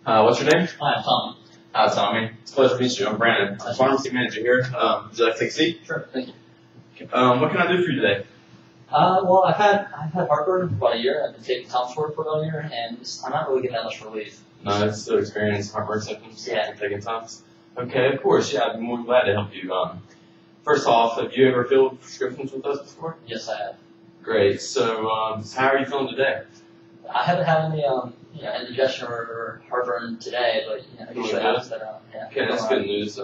What's your name? Hi, I'm Tom. Hi, Tommy. It's a pleasure to meet you. I'm Brandon. I'm pharmacy manager here. Would you like to take a seat? Sure, thank you. What can I do for you today? Well, I've had heartburn for about a year. I've been taking Tomford for about a year, and I'm not really getting that much relief. No, it's still experiencing heartburn symptoms. Yeah. Taking Tums. Okay, of course. Yeah, I'd be more than glad to help you. First off, have you ever filled prescriptions with us before? Yes, I have. Great. So, how are you feeling today? I haven't had any indigestion or heartburn today, but usually happens that. Yeah. Okay, that's good news.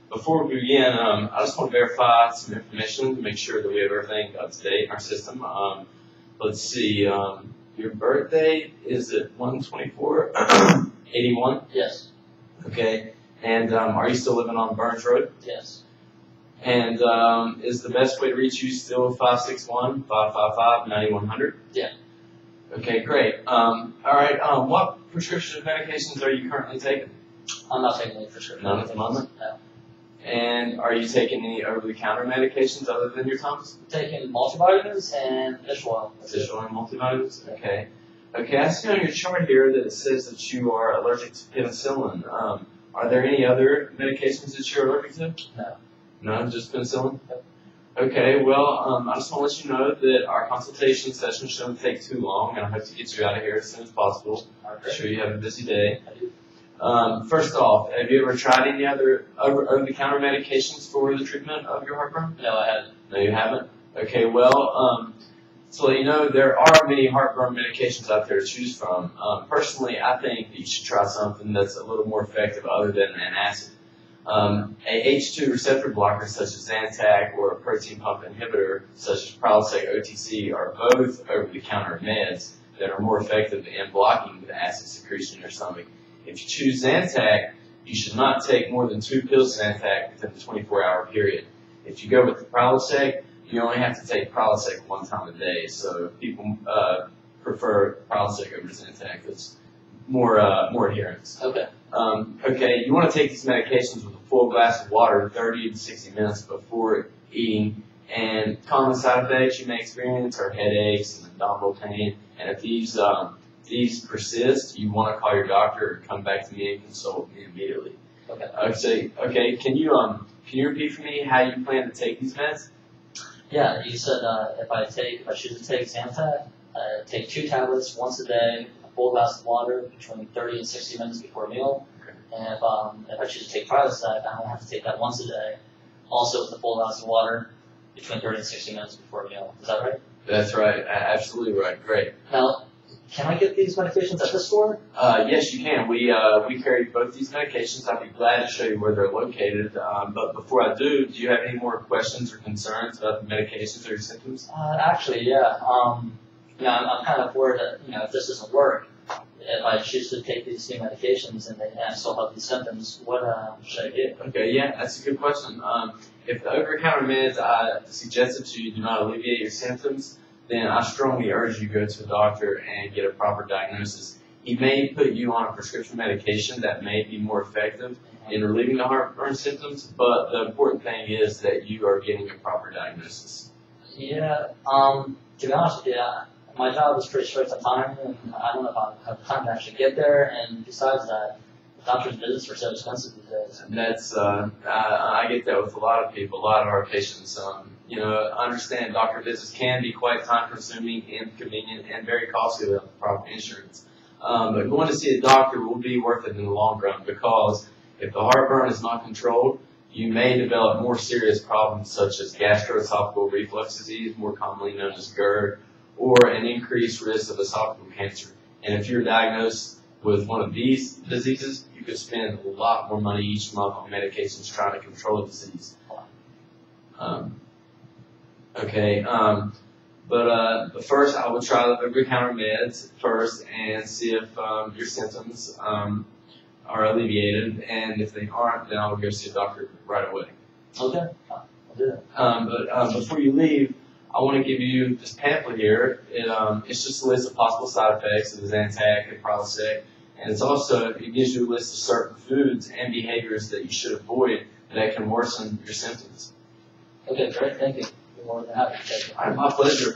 Before we begin, I just want to verify some information to make sure that we have everything up to date in our system. Let's see. Your birthday is at 1/24/81. Yes. Okay. And are you still living on Burns Road? Yes. And is the best way to reach you still 561-555-9100? Yeah. Okay, great. All right. What prescription medications are you currently taking? I'm not taking any prescription. None at the moment? No. And are you taking any over-the-counter medications other than your Tums? I'm taking multivitamins and fish oil. Fish oil and multivitamins? Okay. Okay, I see on your chart here that it says that you are allergic to penicillin. Are there any other medications that you're allergic to? No. No, just penicillin? Yep. Okay, well, I just want to let you know that our consultation session shouldn't take too long, and I hope to get you out of here as soon as possible. I'm sure you have a busy day. I do. First off, have you ever tried any other over-the-counter medications for the treatment of your heartburn? No, I haven't. No, you haven't? Okay, well, to let you know, there are many heartburn medications out there to choose from. Personally, I think that you should try something that's a little more effective other than an acid. A H2 receptor blocker such as Zantac or a protein pump inhibitor such as Prilosec OTC are both over-the-counter meds that are more effective in blocking the acid secretion in your stomach. If you choose Zantac, you should not take more than 2 pills of Zantac within the 24-hour period. If you go with the Prilosec, you only have to take Prilosec 1 time a day. So people prefer Prilosec over Zantac. It's more adherence. Okay. Okay, you want to take these medications with a full glass of water 30 to 60 minutes before eating. And common side effects you may experience are headaches and abdominal pain. And if these persist, you want to call your doctor or come back to me and consult me immediately. Okay. Okay. Can you repeat for me how you plan to take these meds? Yeah, you said if I choose to take Zantac, take 2 tablets once a day, a full glass of water between 30 and 60 minutes before a meal. Okay. And if I choose to take Prilosec, I only have to take that once a day, also with a full glass of water between 30 and 60 minutes before a meal. Is that right? That's right. Absolutely right. Great. Now, can I get these medications at the store? Yes, you can. We carry both these medications. I'd be glad to show you where they're located. But before I do you have any more questions or concerns about the medications or your symptoms? Actually, yeah. I'm kind of worried that if this doesn't work, if I choose to take these new medications and I still have these symptoms, what should I do? Okay, yeah, that's a good question. If the over-the-counter meds I suggested to you do not alleviate your symptoms, then I strongly urge you to go to a doctor and get a proper diagnosis. He may put you on a prescription medication that may be more effective in relieving the heartburn symptoms, but the important thing is that you are getting a proper diagnosis. Yeah, to be honest with you, my job is pretty strict on time, and I don't know if I have time to actually get there, and besides that, doctor's visits are so expensive these days. And that's, I get that with a lot of people, a lot of our patients. I understand doctor visits can be quite time-consuming, inconvenient, and very costly without proper insurance. But going to see a doctor will be worth it in the long run because if the heartburn is not controlled, you may develop more serious problems such as gastroesophageal reflux disease, more commonly known as GERD, or an increased risk of esophageal cancer. And if you're diagnosed with one of these diseases, you could spend a lot more money each month on medications trying to control the disease. But first I would try the over-the-counter meds first and see if your symptoms are alleviated, and if they aren't, then I would go see a doctor right away. Okay, I'll do that. But before you leave, I want to give you this pamphlet here. It's just a list of possible side effects of the Zantac and Prilosec, and it gives you a list of certain foods and behaviors that you should avoid that can worsen your symptoms. Okay, great, thank you. More than happy to take it. My pleasure.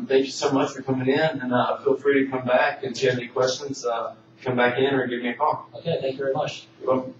Thank you so much for coming in, and feel free to come back. And if you have any questions, come back in or give me a call. Okay, thank you very much. You're welcome.